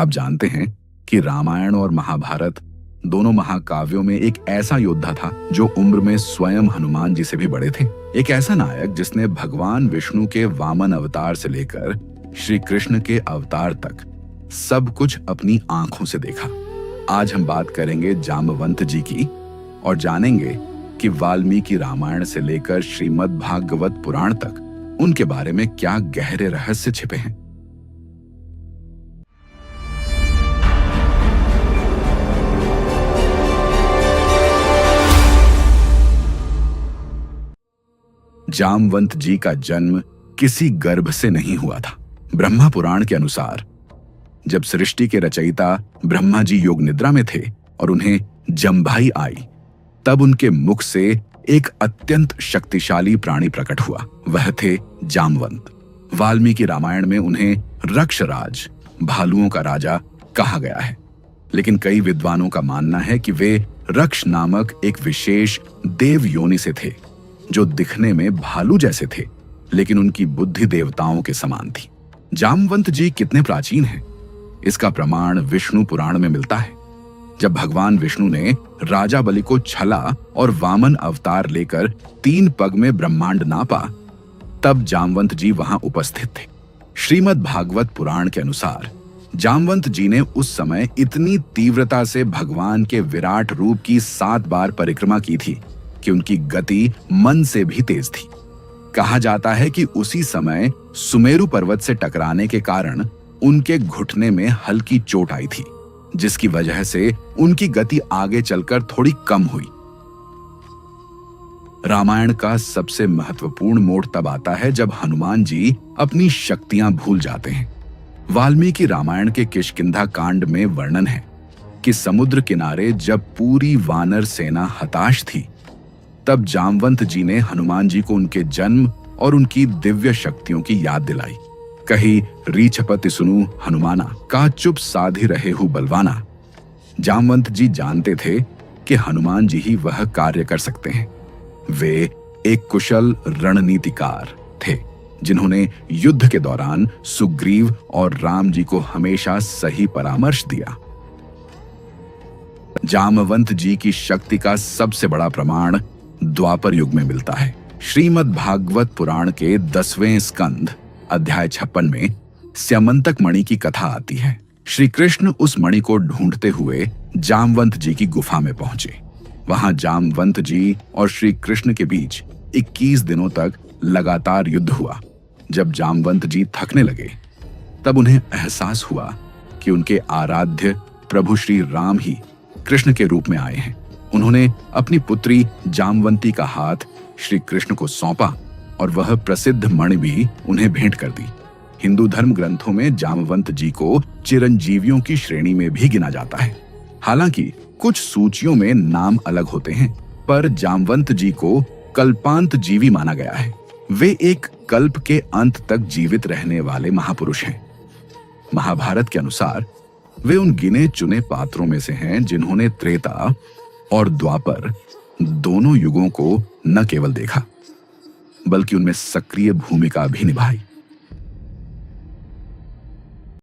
क्या आप जानते हैं कि रामायण और महाभारत दोनों महाकाव्यों में एक ऐसा योद्धा था जो उम्र में स्वयं हनुमान जी से भी बड़े थे। एक ऐसा नायक जिसने भगवान विष्णु के वामन अवतार से लेकर श्री कृष्ण के अवतार तक सब कुछ अपनी आंखों से देखा। आज हम बात करेंगे जामवंत जी की और जानेंगे कि वाल्मीकि रामायण से लेकर श्रीमद् भागवत पुराण तक उनके बारे में क्या गहरे रहस्य छिपे हैं। जामवंत जी का जन्म किसी गर्भ से नहीं हुआ था। ब्रह्मा पुराण के अनुसार जब सृष्टि के रचयिता ब्रह्मा जी योग निद्रा में थे और उन्हें जम्भाई आई, तब उनके मुख से एक अत्यंत शक्तिशाली प्राणी प्रकट हुआ। वह थे जामवंत। वाल्मीकि रामायण में उन्हें रक्षराज, भालुओं का राजा कहा गया है, लेकिन कई विद्वानों का मानना है कि वे रक्ष नामक एक विशेष देव योनि से थे जो दिखने में भालू जैसे थे, लेकिन उनकी बुद्धि देवताओं के समान थी। जामवंत जी कितने प्राचीन हैं, इसका प्रमाण विष्णु पुराण में मिलता है। जब भगवान विष्णु ने राजा बलि को छला और वामन अवतार लेकर 3 पग में ब्रह्मांड नापा, तब जामवंत जी वहां उपस्थित थे। श्रीमद् भागवत पुराण के अनुसार जामवंत जी ने उस समय इतनी तीव्रता से भगवान के विराट रूप की 7 बार परिक्रमा की थी कि उनकी गति मन से भी तेज थी। कहा जाता है कि उसी समय सुमेरु पर्वत से टकराने के कारण उनके घुटने में हल्की चोट आई थी, जिसकी वजह से उनकी गति आगे चलकर थोड़ी कम हुई। रामायण का सबसे महत्वपूर्ण मोड़ तब आता है जब हनुमान जी अपनी शक्तियां भूल जाते हैं। वाल्मीकि रामायण के किष्किंधा कांड में वर्णन है कि समुद्र किनारे जब पूरी वानर सेना हताश थी, तब जामवंत जी ने हनुमान जी को उनके जन्म और उनकी दिव्य शक्तियों की याद दिलाई। कही रीछपति सुनु हनुमाना, का चुप साधी रहे हु बलवाना। जामवंत जी जानते थे कि हनुमान जी ही वह कार्य कर सकते हैं। वे एक कुशल रणनीतिकार थे जिन्होंने युद्ध के दौरान सुग्रीव और राम जी को हमेशा सही परामर्श दिया। जामवंत जी की शक्ति का सबसे बड़ा प्रमाण द्वापर युग में मिलता है। श्रीमद् भागवत पुराण के 10वें स्कंद अध्याय 56 में स्यमंतक मणि की कथा आती है। श्री कृष्ण उस मणि को ढूंढते हुए जामवंत जी की गुफा में पहुंचे। वहां जामवंत जी और श्री कृष्ण के बीच 21 दिनों तक लगातार युद्ध हुआ। जब जामवंत जी थकने लगे, तब उन्हें एहसास हुआ कि उनके आराध्य प्रभु श्री राम ही कृष्ण के रूप में आए हैं। उन्होंने अपनी पुत्री जामवंती का हाथ श्री कृष्ण को सौंपा और वह प्रसिद्ध मणि भी उन्हें भेंट कर दी। हिंदू धर्म ग्रंथों में जामवंत जी को चिरंजीवियों की श्रेणी में भी गिना जाता है। हालांकि कुछ सूचियों में नाम अलग होते हैं, पर जामवंत जी को कल्पांत जीवी माना गया है। वे एक कल्प के अंत तक जीवित रहने वाले महापुरुष हैं। महाभारत के अनुसार वे उन गिने चुने पात्रों में से हैं जिन्होंने त्रेता और द्वापर दोनों युगों को न केवल देखा, बल्कि उनमें सक्रिय भूमिका भी निभाई।